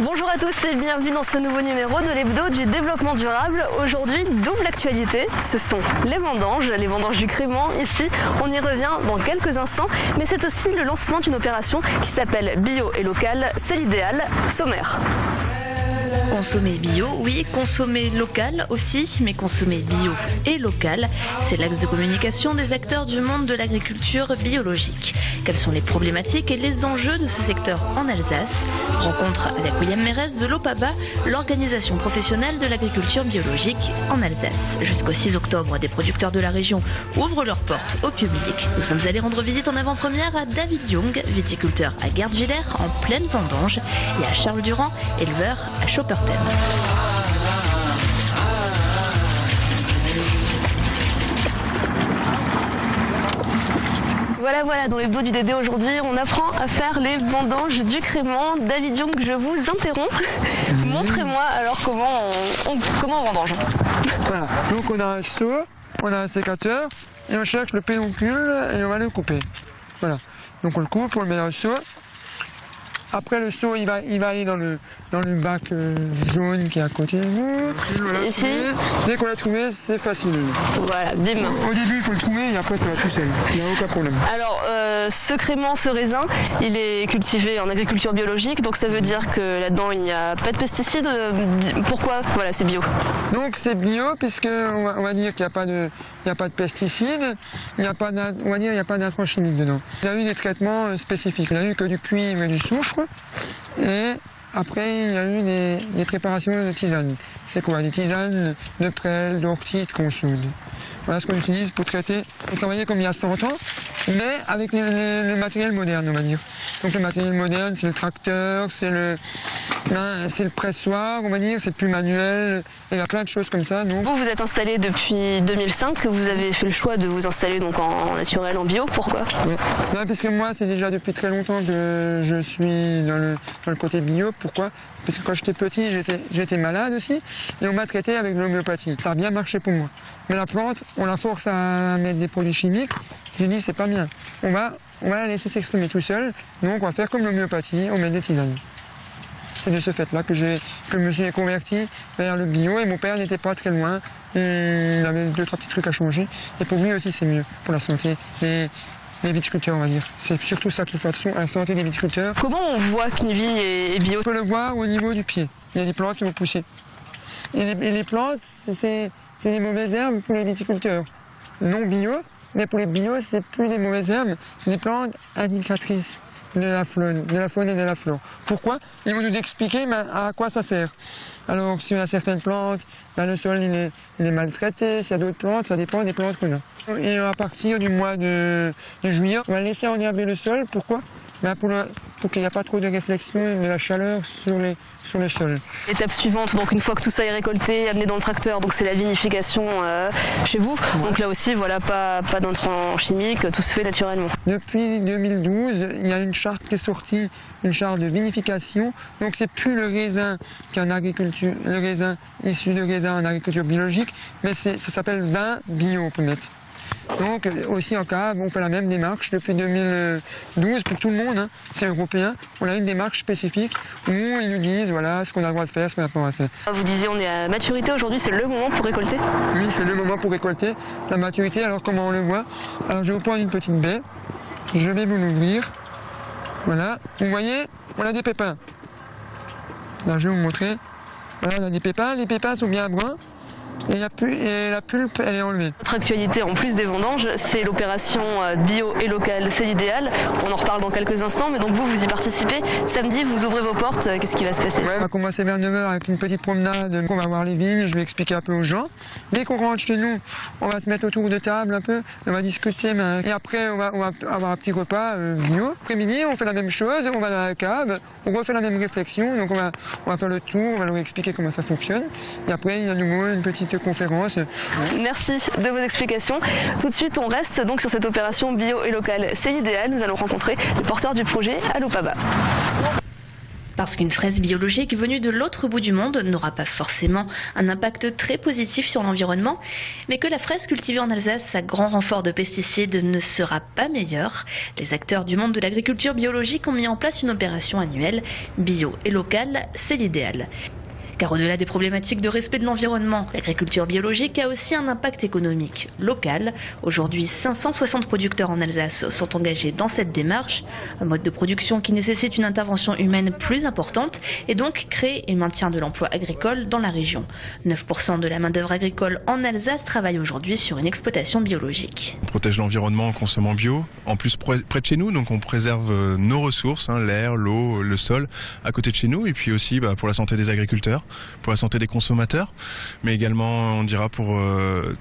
Bonjour à tous et bienvenue dans ce nouveau numéro de l'hebdo du développement durable. Aujourd'hui, double actualité, ce sont les vendanges du Crémant. Ici, on y revient dans quelques instants, mais c'est aussi le lancement d'une opération qui s'appelle Bio et Local, c'est l'idéal, sommaire. Consommer bio, oui, consommer local aussi, mais consommer bio et local, c'est l'axe de communication des acteurs du monde de l'agriculture biologique. Quelles sont les problématiques et les enjeux de ce secteur en Alsace? Rencontre avec William Mérès de l'OPABA, l'organisation professionnelle de l'agriculture biologique en Alsace. Jusqu'au 6 octobre, des producteurs de la région ouvrent leurs portes au public. Nous sommes allés rendre visite en avant-première à David Young, viticulteur à Guerdvillers en pleine vendange, et à Charles Durand, éleveur à Schopperten. Voilà, dans l'hebdo du DD aujourd'hui, on apprend à faire les vendanges du Crémant. David Young, je vous interromps. Montrez-moi alors comment on vendange. Voilà, donc on a un seau, on a un sécateur et on cherche le pédoncule et on va le couper. Voilà, donc on le coupe, on le met dans le seau. Après le seau, il va aller dans le bac jaune qui est à côté de vous. Ici. Dès qu'on l'a trouvé, c'est facile. Voilà, bim. Au début, il faut le trouver et après, ça va tout seul. Il n'y a aucun problème. Alors, ce crémant, ce raisin, il est cultivé en agriculture biologique, donc ça veut dire que là-dedans, il n'y a pas de pesticides. Pourquoi? Voilà, c'est bio. Donc c'est bio puisque on va dire qu'il n'y a pas de pesticides, il n'y a pas d'intrants chimiques dedans. Il y a eu des traitements spécifiques. Il n'y a eu que du cuivre et du soufre. Et après, il y a eu des préparations de tisanes. C'est quoi? Des tisanes de prêle, d'ortie, qu'on soude. Voilà ce qu'on utilise pour travailler comme il y a 100 ans, mais avec le matériel moderne, on va dire. Donc le matériel moderne, c'est le tracteur, c'est le pressoir, on va dire, c'est plus manuel, et il y a plein de choses comme ça. Donc. Vous êtes installé depuis 2005, vous avez fait le choix de vous installer donc en naturel, en bio, pourquoi? Ouais, parce que moi, c'est déjà depuis très longtemps que je suis dans le côté bio. Pourquoi? Parce que quand j'étais petit, j'étais malade aussi, et on m'a traité avec l'homéopathie. Ça a bien marché pour moi. Mais la plante, on la force à mettre des produits chimiques. J'ai dit, c'est pas bien. On va la laisser s'exprimer tout seul. Donc, on va faire comme l'homéopathie, on met des tisanes. C'est de ce fait-là que je me suis converti vers le bio. Et mon père n'était pas très loin. Il avait 2-3 petits trucs à changer. Et pour lui aussi, c'est mieux pour la santé des viticulteurs, on va dire. C'est surtout ça qu'il faut attention à la santé des viticulteurs. Comment on voit qu'une vigne est bio? On peut le voir au niveau du pied. Il y a des plantes qui vont pousser. Et les plantes, c'est des mauvaises herbes pour les viticulteurs. Non bio, mais pour les bio, c'est plus des mauvaises herbes, c'est des plantes indicatrices de la faune et de la flore. Pourquoi? Ils vont nous expliquer à quoi ça sert. Alors, s'il y a certaines plantes, le sol il est maltraité. S'il y a d'autres plantes, ça dépend des plantes qu'on a. Et à partir du mois de juillet, on va laisser enherber le sol. Pourquoi? Pour qu'il n'y ait pas trop de réflexion de la chaleur sur le sol. Étape suivante, donc une fois que tout ça est récolté, amené dans le tracteur, donc c'est la vinification chez vous. Ouais. Donc là aussi, voilà, pas d'intrants chimiques, tout se fait naturellement. Depuis 2012, il y a une charte qui est sortie, une charte de vinification. Donc c'est plus le raisin le raisin issu de raisin en agriculture biologique, mais ça s'appelle vin bio, on peut mettre. Donc aussi en cave, on fait la même démarche depuis 2012 pour tout le monde, hein. C'est européen. On a une démarche spécifique où ils nous disent voilà ce qu'on a le droit de faire, ce qu'on n'a pas le droit de faire. Vous disiez on est à maturité aujourd'hui, c'est le moment pour récolter? Oui, c'est le moment pour récolter la maturité. Alors comment on le voit? Alors je vais vous prendre une petite baie, je vais vous l'ouvrir. Voilà, vous voyez, on a des pépins. Là je vais vous montrer. Voilà, on a des pépins, les pépins sont bien bruns. Et la pulpe, elle est enlevée. Notre actualité, en plus des vendanges, c'est l'opération bio et locale, c'est l'idéal. On en reparle dans quelques instants, mais donc vous y participez. Samedi, vous ouvrez vos portes, qu'est-ce qui va se passer? On va commencer vers 9h avec une petite promenade. On va voir les vignes, je vais expliquer un peu aux gens. Dès qu'on rentre chez nous, on va se mettre autour de table un peu, on va discuter. Et après, on va avoir un petit repas bio. Après-midi, on fait la même chose, on va dans la cave, on refait la même réflexion. Donc on va faire le tour, on va leur expliquer comment ça fonctionne. Et après, il y a à nouveau une petite conférence. Merci de vos explications. Tout de suite, on reste donc sur cette opération bio et locale. C'est l'idéal. Nous allons rencontrer le porteur du projet à l'OPABA. Parce qu'une fraise biologique venue de l'autre bout du monde n'aura pas forcément un impact très positif sur l'environnement, mais que la fraise cultivée en Alsace à grand renfort de pesticides ne sera pas meilleure. Les acteurs du monde de l'agriculture biologique ont mis en place une opération annuelle. Bio et local, c'est l'idéal. Car au-delà des problématiques de respect de l'environnement, l'agriculture biologique a aussi un impact économique local. Aujourd'hui, 560 producteurs en Alsace sont engagés dans cette démarche, un mode de production qui nécessite une intervention humaine plus importante et donc crée et maintient de l'emploi agricole dans la région. 9% de la main-d'œuvre agricole en Alsace travaille aujourd'hui sur une exploitation biologique. On protège l'environnement en consommant bio, en plus près de chez nous, donc on préserve nos ressources, l'air, l'eau, le sol, à côté de chez nous, et puis aussi pour la santé des agriculteurs, pour la santé des consommateurs, mais également on dira pour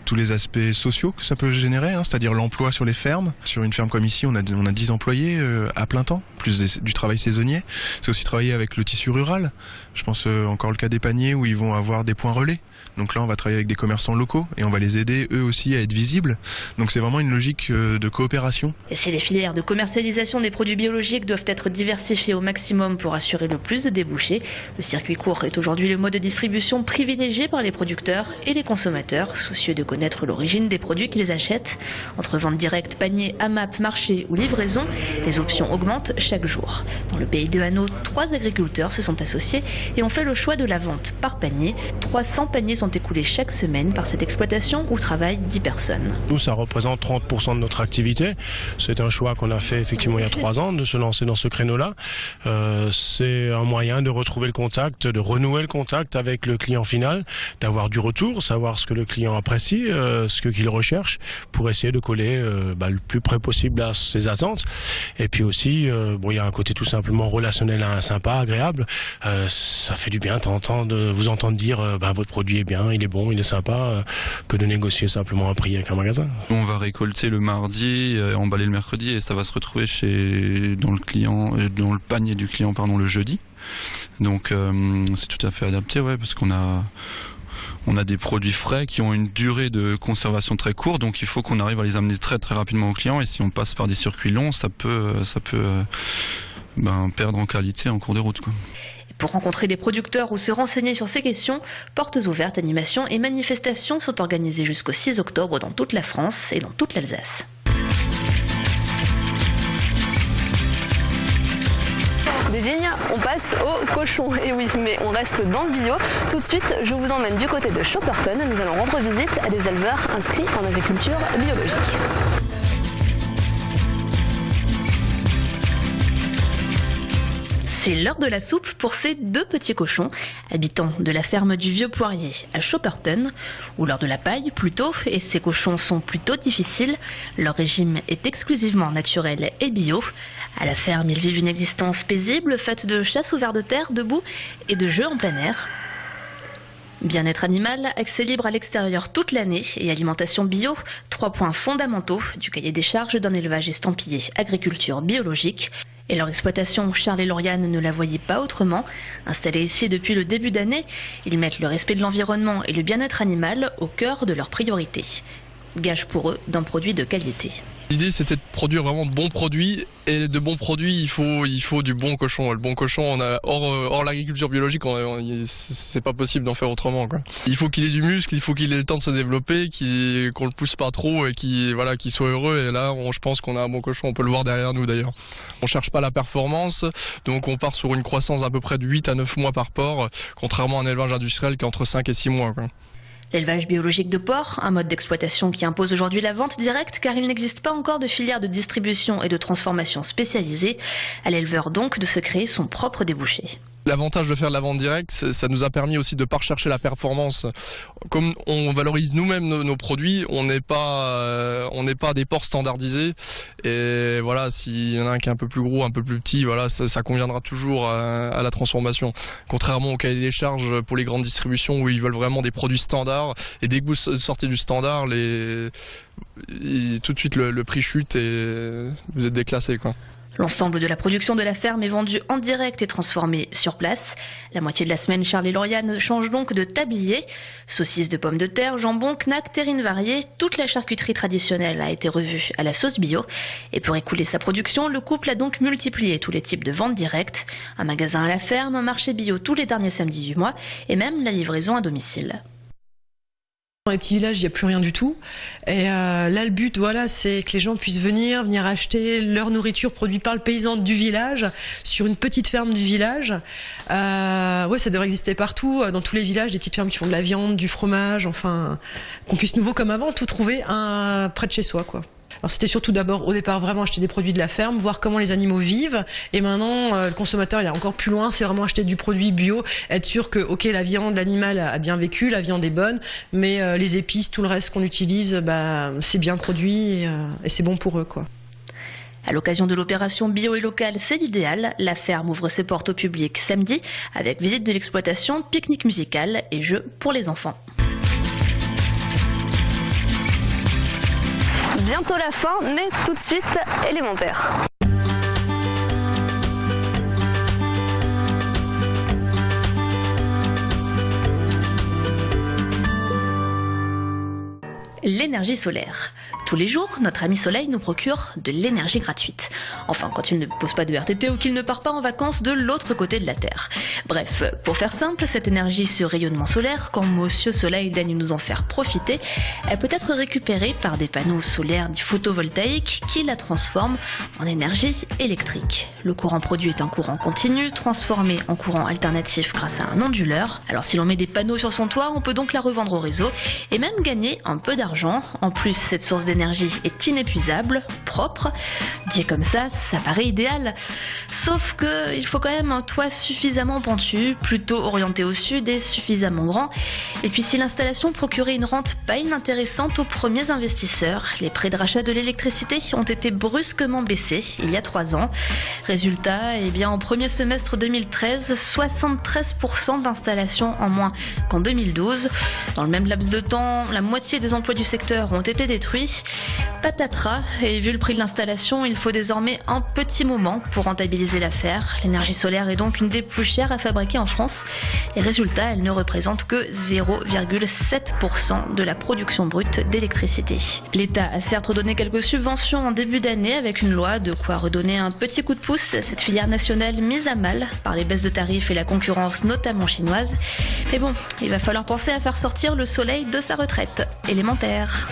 tous les aspects sociaux que ça peut générer, c'est-à-dire l'emploi sur les fermes. Sur une ferme comme ici, on a 10 employés à plein temps, plus du travail saisonnier. C'est aussi travailler avec le tissu rural. Je pense encore le cas des paniers où ils vont avoir des points relais. Donc là, on va travailler avec des commerçants locaux et on va les aider eux aussi à être visibles. Donc c'est vraiment une logique de coopération. Et si les filières de commercialisation des produits biologiques doivent être diversifiées au maximum pour assurer le plus de débouchés, le circuit court est aujourd'hui le mode de distribution privilégié par les producteurs et les consommateurs, soucieux de connaître l'origine des produits qu'ils achètent. Entre vente directe, panier, AMAP, marché ou livraison, les options augmentent chaque jour. Dans le pays de Hanau, 3 agriculteurs se sont associés et ont fait le choix de la vente par panier. 300 paniers sont écoulés chaque semaine par cette exploitation où travaillent 10 personnes. Nous, ça représente 30% de notre activité. C'est un choix qu'on a fait effectivement il y a 3 ans de se lancer dans ce créneau-là. C'est un moyen de retrouver le contact, de renouer le contact avec le client final, d'avoir du retour, savoir ce que le client apprécie, ce qu'il recherche, pour essayer de coller le plus près possible à ses attentes. Et puis aussi, il y a un côté tout simplement relationnel sympa, agréable. Ça fait du bien de vous entendre dire votre produit est bien, il est bon, il est sympa, que de négocier simplement un prix avec un magasin. On va récolter le mardi, emballer le mercredi et ça va se retrouver dans le panier du client le jeudi. Donc c'est tout à fait adapté, parce qu'on a des produits frais qui ont une durée de conservation très courte, donc il faut qu'on arrive à les amener très très rapidement au client, et si on passe par des circuits longs, ça peut perdre en qualité en cours de route, quoi. Pour rencontrer des producteurs ou se renseigner sur ces questions, portes ouvertes, animations et manifestations sont organisées jusqu'au 6 octobre dans toute la France et dans toute l'Alsace. Des vignes, on passe au cochon. Et oui, mais on reste dans le bio. Tout de suite, je vous emmène du côté de Schopperton. Nous allons rendre visite à des éleveurs inscrits en agriculture biologique. C'est l'heure de la soupe pour ces 2 petits cochons, habitants de la ferme du Vieux Poirier à Schopperton, ou l'heure de la paille plutôt, et ces cochons sont plutôt difficiles. Leur régime est exclusivement naturel et bio. À la ferme, ils vivent une existence paisible, faite de chasse au ver de terre, de boue et de jeux en plein air. Bien-être animal, accès libre à l'extérieur toute l'année et alimentation bio, 3 points fondamentaux du cahier des charges d'un élevage estampillé agriculture biologique. Et leur exploitation, Charles et Lauriane ne la voyaient pas autrement. Installés ici depuis le début d'année, ils mettent le respect de l'environnement et le bien-être animal au cœur de leurs priorités. Gage pour eux d'un produit de qualité. L'idée, c'était de produire vraiment de bons produits, et de bons produits, il faut du bon cochon. Le bon cochon, hors l'agriculture biologique, c'est pas possible d'en faire autrement, quoi. Il faut qu'il ait du muscle, il faut qu'il ait le temps de se développer, qu'on le pousse pas trop et qu'il soit heureux. Et là, je pense qu'on a un bon cochon. On peut le voir derrière nous d'ailleurs. On cherche pas la performance, donc on part sur une croissance à peu près de 8 à 9 mois par porc, contrairement à un élevage industriel qui est entre 5 et 6 mois, quoi. L'élevage biologique de porc, un mode d'exploitation qui impose aujourd'hui la vente directe car il n'existe pas encore de filière de distribution et de transformation spécialisée. À l'éleveur donc de se créer son propre débouché. L'avantage de faire de la vente directe, ça nous a permis aussi de ne pas rechercher la performance. Comme on valorise nous-mêmes nos produits, on n'est pas des porcs standardisés. Et voilà, s'il y en a un qui est un peu plus gros, un peu plus petit, voilà, ça conviendra toujours à la transformation. Contrairement au cahier des charges pour les grandes distributions où ils veulent vraiment des produits standards. Et dès que vous sortez du standard, tout de suite le prix chute et vous êtes déclassé, quoi. L'ensemble de la production de la ferme est vendue en direct et transformée sur place. La moitié de la semaine, Charles et Lauriane changent donc de tablier. Saucisses de pommes de terre, jambon, knack, terrines variées, toute la charcuterie traditionnelle a été revue à la sauce bio. Et pour écouler sa production, le couple a donc multiplié tous les types de ventes directes. Un magasin à la ferme, un marché bio tous les derniers samedis du mois et même la livraison à domicile. Dans les petits villages, il n'y a plus rien du tout. Et là, le but, voilà, c'est que les gens puissent venir acheter leur nourriture produite par le paysan du village, sur une petite ferme du village. Ouais, ça devrait exister partout, dans tous les villages, des petites fermes qui font de la viande, du fromage, enfin, qu'on puisse nouveau comme avant tout trouver près de chez soi, quoi. Alors c'était surtout d'abord au départ vraiment acheter des produits de la ferme, voir comment les animaux vivent, et maintenant le consommateur il est encore plus loin, c'est vraiment acheter du produit bio, être sûr que ok la viande, l'animal a bien vécu, la viande est bonne, mais les épices, tout le reste qu'on utilise, c'est bien produit et c'est bon pour eux, quoi. À l'occasion de l'opération Bio et Local, c'est l'idéal. La ferme ouvre ses portes au public samedi avec visite de l'exploitation, pique-nique musical et jeux pour les enfants. Bientôt la fin, mais tout de suite, élémentaire. L'énergie solaire. Tous les jours, notre ami Soleil nous procure de l'énergie gratuite. Enfin, quand il ne pose pas de RTT ou qu'il ne part pas en vacances de l'autre côté de la Terre. Bref, pour faire simple, cette énergie, ce rayonnement solaire, quand Monsieur Soleil daigne nous en faire profiter, elle peut être récupérée par des panneaux solaires dits photovoltaïques qui la transforment en énergie électrique. Le courant produit est un courant continu, transformé en courant alternatif grâce à un onduleur. Alors si l'on met des panneaux sur son toit, on peut donc la revendre au réseau et même gagner un peu d'argent. En plus, cette source d'énergie est inépuisable, propre. Dit comme ça paraît idéal. Sauf que il faut quand même un toit suffisamment pentu, plutôt orienté au sud et suffisamment grand. Et puis si l'installation procurait une rente pas inintéressante aux premiers investisseurs, les prix de rachat de l'électricité ont été brusquement baissés il y a 3 ans. Résultat, en premier semestre 2013, 73% d'installations en moins qu'en 2012. Dans le même laps de temps, la moitié des emplois du secteur ont été détruits. Patatras, et vu le prix de l'installation, il faut désormais un petit moment pour rentabiliser l'affaire. L'énergie solaire est donc une des plus chères à fabriquer en France. Et résultat, elle ne représente que 0,7% de la production brute d'électricité. L'État a certes donné quelques subventions en début d'année avec une loi, de quoi redonner un petit coup de pouce à cette filière nationale mise à mal par les baisses de tarifs et la concurrence notamment chinoise. Mais bon, il va falloir penser à faire sortir le soleil de sa retraite élémentaire.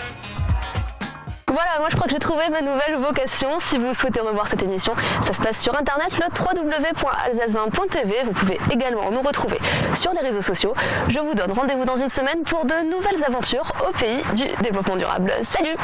Voilà, moi je crois que j'ai trouvé ma nouvelle vocation. Si vous souhaitez revoir cette émission, ça se passe sur internet, le www.alsace20.tv. Vous pouvez également nous retrouver sur les réseaux sociaux. Je vous donne rendez-vous dans une semaine pour de nouvelles aventures au pays du développement durable. Salut!